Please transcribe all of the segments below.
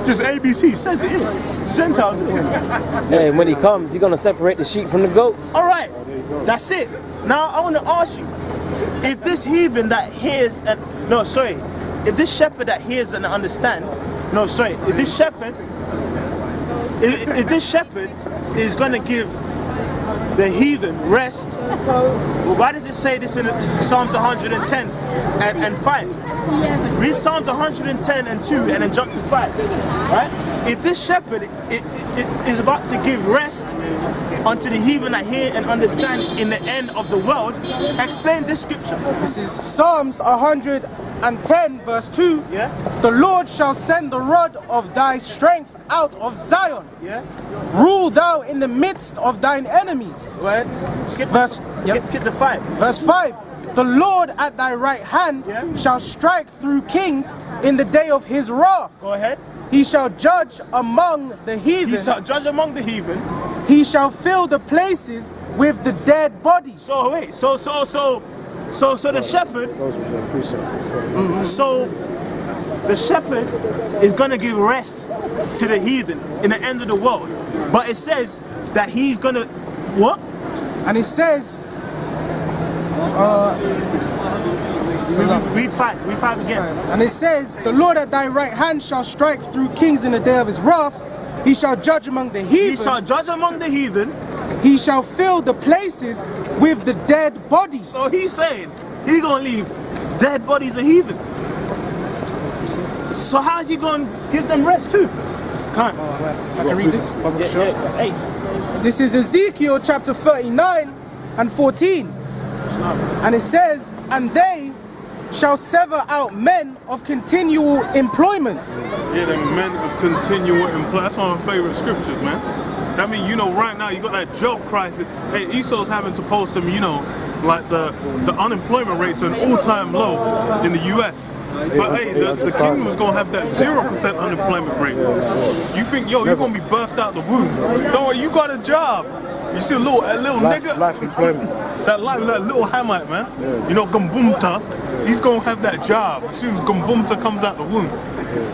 just ABC says it, innit? It's Gentiles, innit? Hey, when he comes, he's gonna separate the sheep from the goats. All right, that's it. Now I want to ask you, if this heathen that hears and if this shepherd that hears and understand, if this shepherd is gonna give the heathen rest, well, why does it say this in Psalms 110 and 5? Read Psalms 110 and 2 and then jump to 5, right? If this shepherd is about to give rest unto the heathen that hear and understand in the end of the world, explain this scripture. This is Psalms 110 verse 2. Yeah? The Lord shall send the rod of thy strength out of Zion. Yeah? Rule thou in the midst of thine enemies. Right? Skip to 5. Verse 5. The Lord at thy right hand shall strike through kings in the day of his wrath. Go ahead. He shall judge among the heathen. He shall judge among the heathen. He shall fill the places with the dead bodies. So wait, so the shepherd. So the shepherd is gonna give rest to the heathen in the end of the world, but it says that he's gonna what? And it says. Read 5 again. And it says, the Lord at thy right hand shall strike through kings in the day of his wrath. He shall judge among the heathen. He shall judge among the heathen. He shall fill the places with the dead bodies. So he's saying he's gonna leave dead bodies of heathen. So how's he gonna give them rest too? Can't. If I can read this. Hey. This is Ezekiel chapter 39 and 14. And it says, and they shall sever out men of continual employment. Yeah, the men of continual employment. That's one of my favorite scriptures, man. I mean, right now you got that job crisis. Hey, Esau's having to post them, like the unemployment rates are an all-time low in the US. But hey, the kingdom is gonna have that 0% unemployment rate. You think, you're gonna be birthed out the womb? Don't worry, you got a job. You see a little nigga. Life employment. That little Hamite, man. Yeah. Gumbumta, he's gonna have that job as soon as Gumbumta comes out the womb.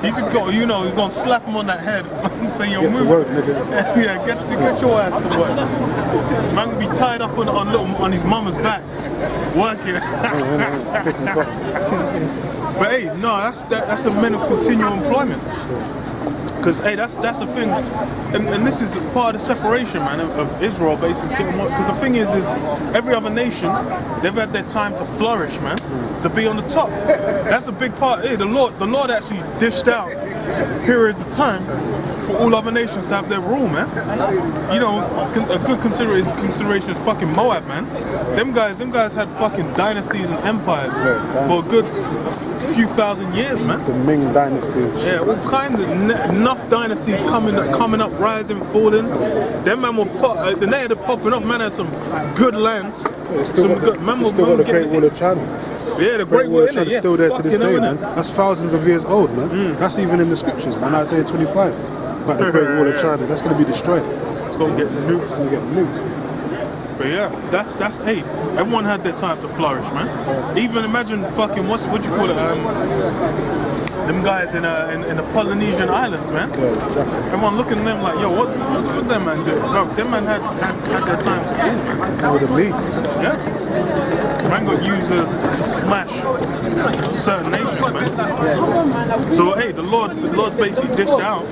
He's gonna, he's gonna slap him on that head and say, "Yo, move." To work, nigga. Yeah, get your ass to work. Man can be tied up on his mama's back, working. But hey, no, that's a men of continual employment. Because hey, that's the thing, and this is part of the separation, man, of Israel basically. Because the thing is every other nation, they've had their time to flourish, man, to be on the top. That's a big part. Hey, the Lord actually dished out periods of time for all other nations to have their rule, man. A good consideration is fucking Moab, man. Them guys had fucking dynasties and empires for a good few thousand years, man. The Ming dynasty. Yeah, all kinds of enough dynasties coming up, rising, falling. Them man were the day they're popping up. Man had some good lands. Still got the Great Wall of China. Yeah, the Great Wall of China is still there to this day, man. That's thousands of years old, man. That's even in the scriptures, man. Isaiah 25. About the Great Wall of China. That's going to be destroyed. It's going to get nuked. But yeah, that's hey, everyone had their time to flourish, man. Even imagine fucking what you call it, them guys in the Polynesian islands, man. Yeah, exactly. Everyone looking at them like, yo, what them man do? Bro, them man had their time to rule, man. That would have leads. Yeah. Man got used to smash certain nations, man. So hey, the Lord's basically dished out.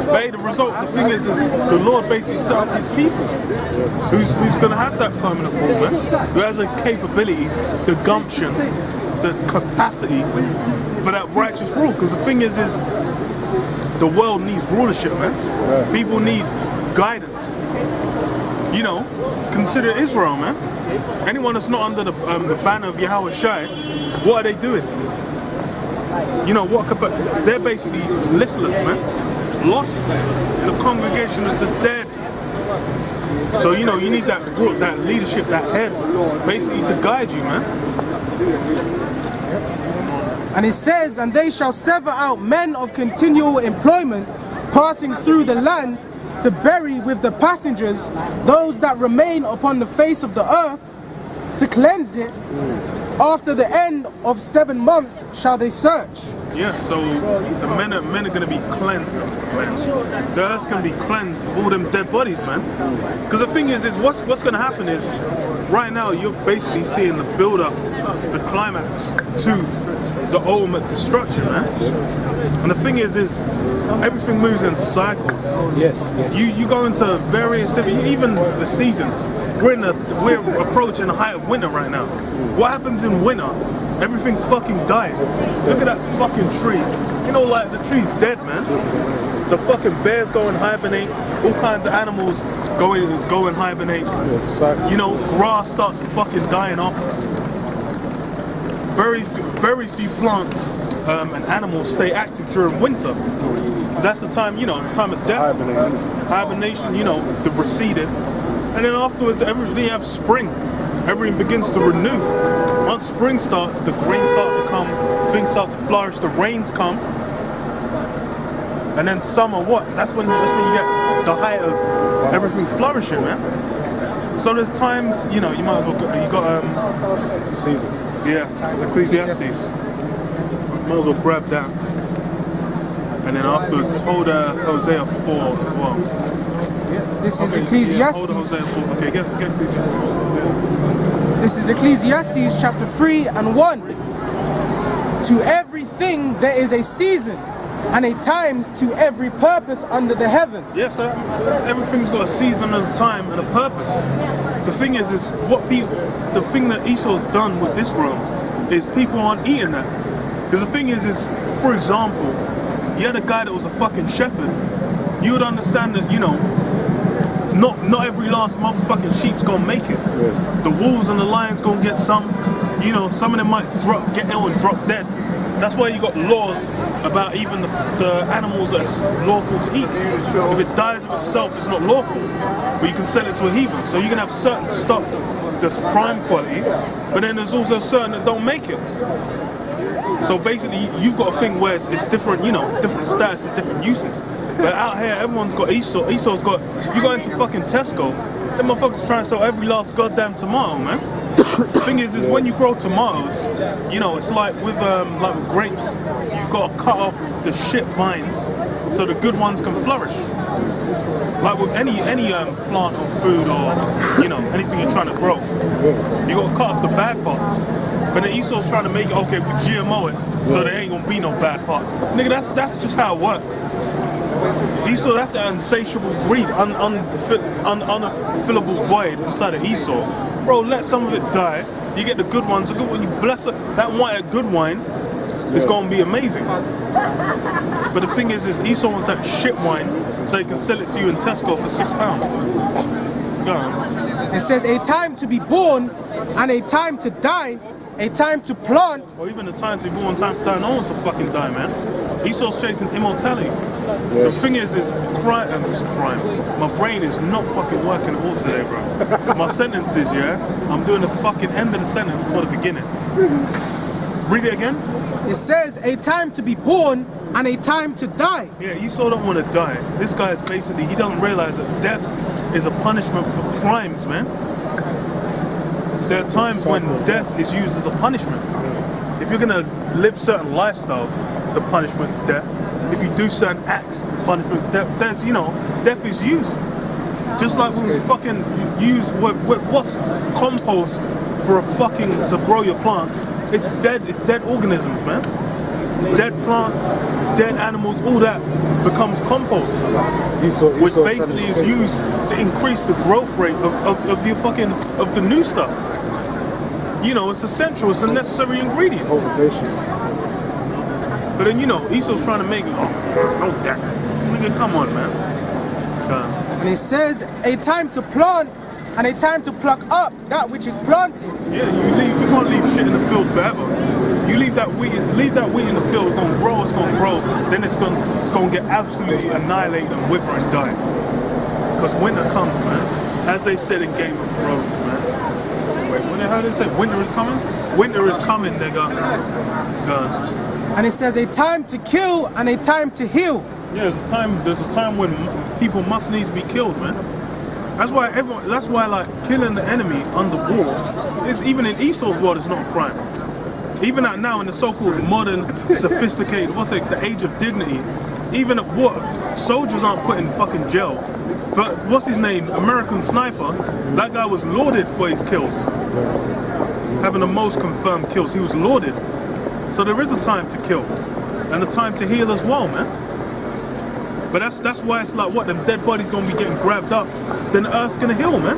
But hey, the thing is the Lord basically set up his people. Who's gonna have that permanent rule, man? Who has the capabilities, the gumption, the capacity for that righteous rule? Because the thing is the world needs rulership, man. People need guidance. Consider Israel, man. Anyone that's not under the banner of Yahweh Shai, what are they doing? They're basically listless, man. Lost in the congregation of the dead. So you need that leadership, that head, basically to guide you, man. And it says, and they shall sever out men of continual employment, passing through the land, to bury with the passengers those that remain upon the face of the earth, to cleanse it, After the end of 7 months shall they search. Yeah, so the men are going to be cleansed, man. The earth's going to be cleansed of all them dead bodies, man. Because the thing is what's going to happen is, right now you're basically seeing the build-up, the climax to the ultimate destruction, man. And the thing is everything moves in cycles. Yes. You go into various different, even the seasons. We're approaching the height of winter right now. What happens in winter? Everything fucking dies. Look at that fucking tree. You know, like, the tree's dead, man. The fucking bears go and hibernate. All kinds of animals go and hibernate. You know, grass starts fucking dying off. Very few plants and animals stay active during winter. Because that's the time, you know, it's the time of death. Hibernation, you know, the receded. And then afterwards, you have spring. Everything begins to renew. Once spring starts, the grain starts to come, things start to flourish, the rains come. And then summer, what? That's when you get the height of everything flourishing, man. So there's times, you know, you might as well, you got, Seasons. yeah, Ecclesiastes. Might as well grab that. And then afterwards, hold Hosea 4 as well. This is Okay, Ecclesiastes. yeah, hold Hosea 4. Okay, get This is Ecclesiastes chapter 3 and 1. To everything there is a season and a time to every purpose under the heaven. Yeah, so everything's got a season and a time and a purpose. The thing is the thing that Esau's done with this realm is people aren't eating that. Because the thing is, for example, you had a guy that was a fucking shepherd. You would understand that, you know, not every last motherfucking sheep's gonna make it. Yeah. The wolves and the lions gonna get some. You know, some of them might get ill and drop dead. That's why you got laws about even the animals that's lawful to eat. If it dies of itself, it's not lawful, but you can sell it to a heathen. So you can have certain stock that's prime quality, but then there's also certain that don't make it. So basically, you've got a thing where it's different, you know, different statuses, different uses. But out here, everyone's got Esau. Esau's got, you go into fucking Tesco, them motherfuckers trying to sell every last goddamn tomato, man. The thing is when you grow tomatoes, you know, it's like with grapes, you've got to cut off the shit vines so the good ones can flourish. Like with any plant or food or, you know, anything you're trying to grow, you got to cut off the bad parts. But then Esau's trying to make it, okay, we GMO it, so there ain't gonna be no bad part. Nigga, that's just how it works. Esau, that's an insatiable greed, unfillable void inside of Esau. Bro, let some of it die. You get the good ones. The good one, you bless it. That good wine is gonna be amazing. But the thing is Esau wants that shit wine, so he can sell it to you in Tesco for £6. Go on. It says a time to be born and a time to die, a time to plant. Or even a time to be born, time to die. No one's to fucking die, man. Esau's chasing immortality. The thing is crime. My brain is not fucking working at all today, bro. My sentences, yeah? I'm doing the fucking end of the sentence before the beginning. Read it again. It says a time to be born and a time to die. Yeah, Esau don't want to die. This guy is basically, he doesn't realize that death is a punishment for crimes, man. There are times when death is used as a punishment. If you're gonna live certain lifestyles, the punishment's death. If you do certain acts, punishment's death. There's, you know, death is used. Just like when we fucking use what's compost for to grow your plants. It's dead organisms, man. Dead plants, dead animals, all that becomes compost, which basically is used to increase the growth rate of your fucking of the new stuff. You know, it's essential. It's a necessary ingredient. But then, you know, Esau's trying to make it. Oh, no, that. Nigga, come on, man. And it says a time to plant and a time to pluck up that which is planted. Yeah, you can't leave shit in the field forever. You leave that wheat in the field, it's gonna grow, then it's gonna get absolutely annihilated and wither and die. Because winter comes, man. As they said in Game of Thrones, man. Wait, how did they say? Winter is coming? Winter is coming, nigga. And it says a time to kill and a time to heal. Yeah, there's a time when people must needs be killed, man. That's why like killing the enemy under war is, even in Esau's world, is not a crime. even at now in the so-called modern, sophisticated, the age of dignity, even at war, soldiers aren't put in fucking jail. But what's his name? American Sniper. That guy was lauded for his kills, having the most confirmed kills. He was lauded. So there is a time to kill, and a time to heal as well, man. But that's why it's like, what, them dead bodies gonna be getting grabbed up, then the earth's gonna heal, man.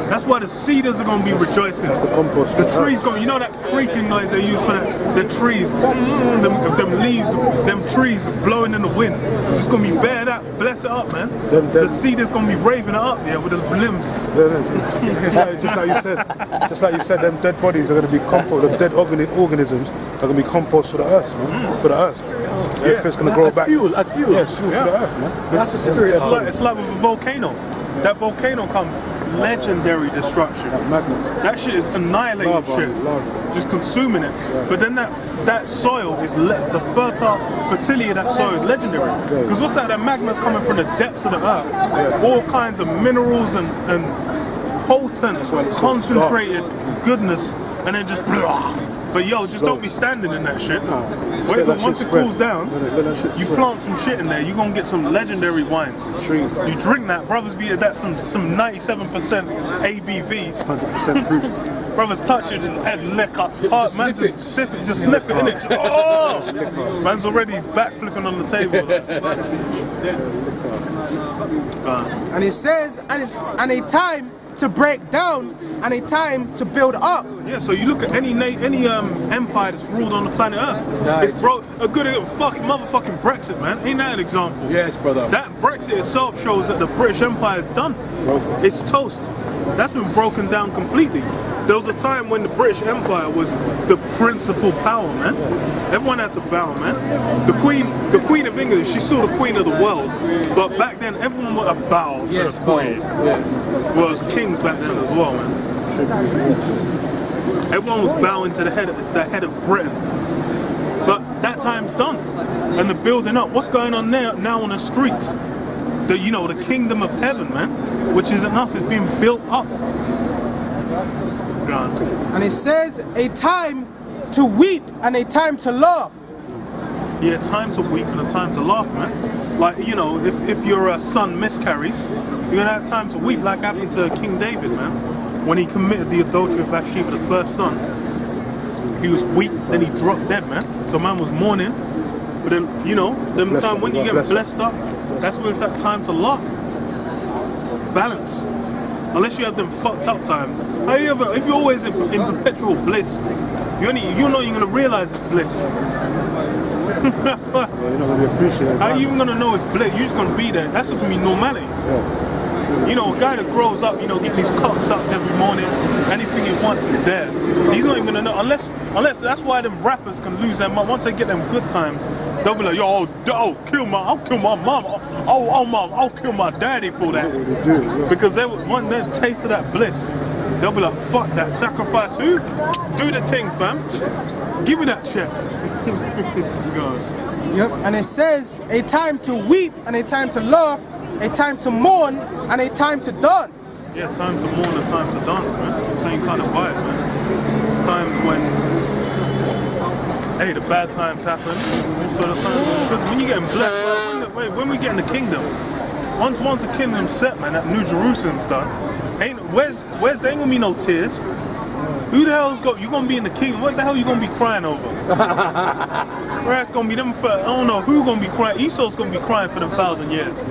That's why the cedars are gonna be rejoicing. That's the compost. The trees gonna, you know that creaking noise they use for that, the trees, them leaves, them trees blowing in the wind. It's gonna be bare that, bless it up, man. The cedars gonna be raving it up, yeah, with the limbs. Just like you said, them dead bodies are going to be compost. The dead organisms are going to be compost for the earth, man. For the earth. Everything's going to grow back. That's fuel. Yeah, it's fuel for the earth, man. That's the spirit. It's like with a volcano. That volcano comes legendary destruction. That shit is annihilating Lava. just consuming it. But then that soil is the fertility of that soil is legendary. Because what's that? That magma's coming from the depths of the earth. All kinds of minerals and potent, concentrated goodness, and then just blah. But yo, just don't be standing in that shit. Wait till once it cools down, you plant some shit in there, you're gonna get some legendary wines. You drink that, brothers be that's some 97% ABV. 100% proof. Brothers touch it, just add liquor. Heart, man, just sniff it in it. Oh! Man's already backflipping on the table. And it says, and a time to break down and a time to build up. Yeah, so you look at any empire that's ruled on the planet Earth. It's a good motherfucking Brexit, man. Ain't that an example? Yes, brother. That Brexit itself shows that the British Empire is done. It's toast. That's been broken down completely. There was a time when the British Empire was the principal power, man. Everyone had to bow, man. The Queen of England, she's still the Queen of the world. But back then, everyone would have bowed to the Queen. Well, it was kings back then as well, man. Everyone was bowing to the head of Britain. But that time's done. And the building up, what's going on now on the streets? The kingdom of heaven, man, which isn't us, it's being built up. God. And it says a time to weep and a time to laugh. Yeah, time to weep and a time to laugh, man. Like, if your son miscarries, you're gonna have time to weep, like happened to King David, man. When he committed the adultery of Bathsheba, the first son. He was weak, then he dropped dead, man. So man was mourning. But then, them time when you get blessed up, that's when it's that time to laugh. Balance. Unless you have them fucked up times. If you're always in perpetual bliss, you're not even gonna realize it's bliss. You're not going to appreciate it. How are you even gonna know it's bliss? You're just gonna be there. That's just gonna be normality. A guy that grows up, getting his cock sucked every morning, anything he wants is there. He's not even gonna know unless that's why them rappers can lose their mind. Once they get them good times, they'll be like, yo, I'll kill my mom. Mom, I'll kill my daddy for that. Because they want their taste of that bliss. They'll be like, fuck that, sacrifice who? Do the thing, fam. Give me that shit. Yep. And it says a time to weep and a time to laugh, a time to mourn and a time to dance. Yeah, time to mourn and time to dance, man. Same kind of vibe, man. Times when the bad times happen. Also the times when you getting blessed, when we get in the kingdom, once the kingdom's set, man, that New Jerusalem's done, there ain't gonna be no tears. Who the hell's you gonna be in the kingdom? What the hell you gonna be crying over? Where it's gonna be them I don't know who gonna be crying. Esau's gonna be crying for them 1,000 years.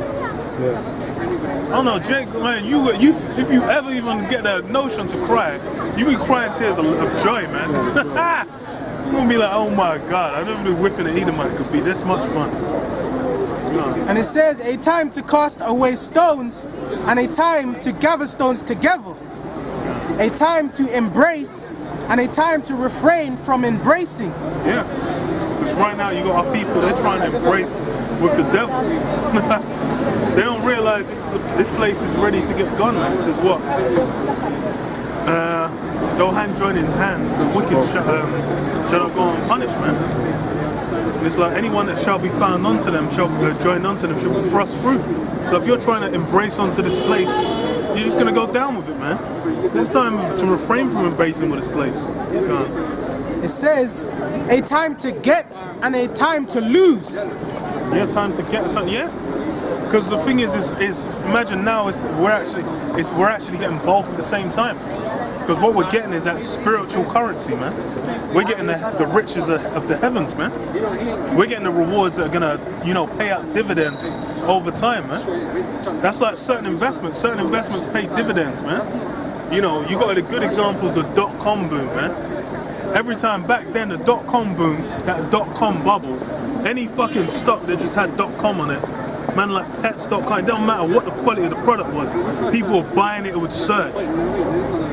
I don't know, Jake, man, you if you ever even get the notion to cry, you be crying tears of joy, man. You're gonna be like, oh my God, I never knew whipping an Edomite could be this much fun. And it says a time to cast away stones and a time to gather stones together. A time to embrace and a time to refrain from embracing. Yeah, because right now you got our people, they're trying to embrace with the devil. They don't realize this place is ready to get gone, man. This is what? They'll hand join in hand, the wicked shall not go unpunished, man. And it's like anyone that shall be found unto them, shall join unto them, shall be thrust through. So if you're trying to embrace onto this place, you're just going to go down with it, man. This is time to refrain from embracing with this place. It It says a time to get and a time to lose. Yeah, time to get time. Yeah, because the thing is imagine now we're actually getting both at the same time. Because what we're getting is that spiritual currency, man. We're getting the riches of the heavens, man. We're getting the rewards that are gonna, pay out dividends over time, man. That's like certain investments. Certain investments pay dividends, man. You got the good examples, the dot-com boom, man. Every time back then, the dot-com boom, that dot-com bubble, any fucking stock that just had .com on it, man, like Pets.com, it don't matter what the quality of the product was, people were buying it would surge.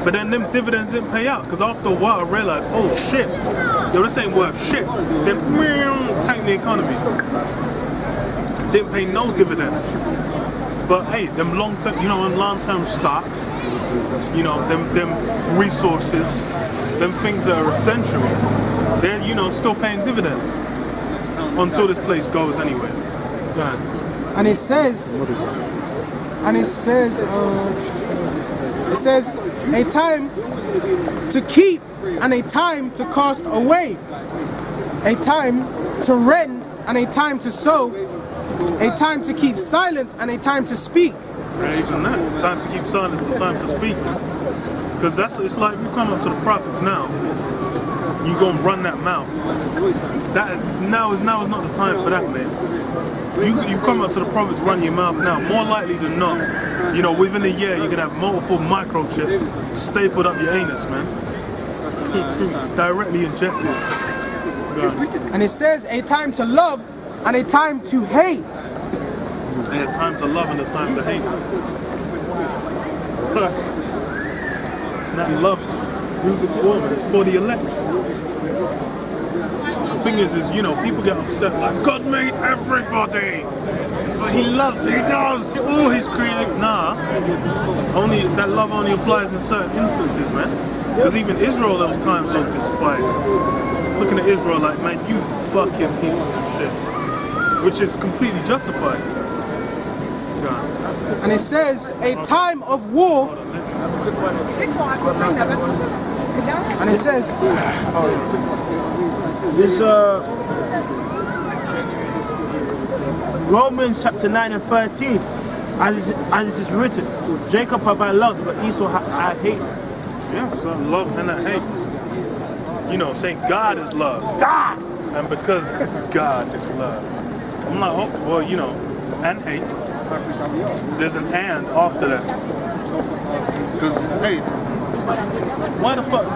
But then them dividends didn't pay out, because after a while I realized, oh shit, this ain't worth shit. Then tanked the economy. Didn't pay no dividends. But hey, them long-term, long-term stocks, them resources, them things that are essential, they're, still paying dividends. Until this place goes anyway. And it says a time to keep and a time to cast away, a time to rend and a time to sow, a time to keep silence and a time to speak. Yeah, even that. Time to keep silence, the time to speak. Because it's like if you come up to the prophets now, you gonna run that mouth. Now is not the time for that, man. You come up to the prophets, run your mouth now. More likely than not, within a year you're gonna have multiple microchips stapled up your anus, man. Directly injected. And it says a time to love and a time to hate. And a time to love and a time to hate. That love, who's it for? It's for the elect. The thing is, people get upset like, God made everybody, but He loves, He does, all His creating. Nah, that love only applies in certain instances, man. Because even Israel, those times are despised. Looking at Israel like, man, you fucking pieces of shit, which is completely justified. And it says a time of war. And it says This Romans chapter 9 and 13, as it is written, Jacob have I loved, but Esau I have hated. Yeah, so love and that hate. Saying God is love. God! And because God is love. I'm like, oh, well, and hate. There's an and after that. Because, hey, why the fuck?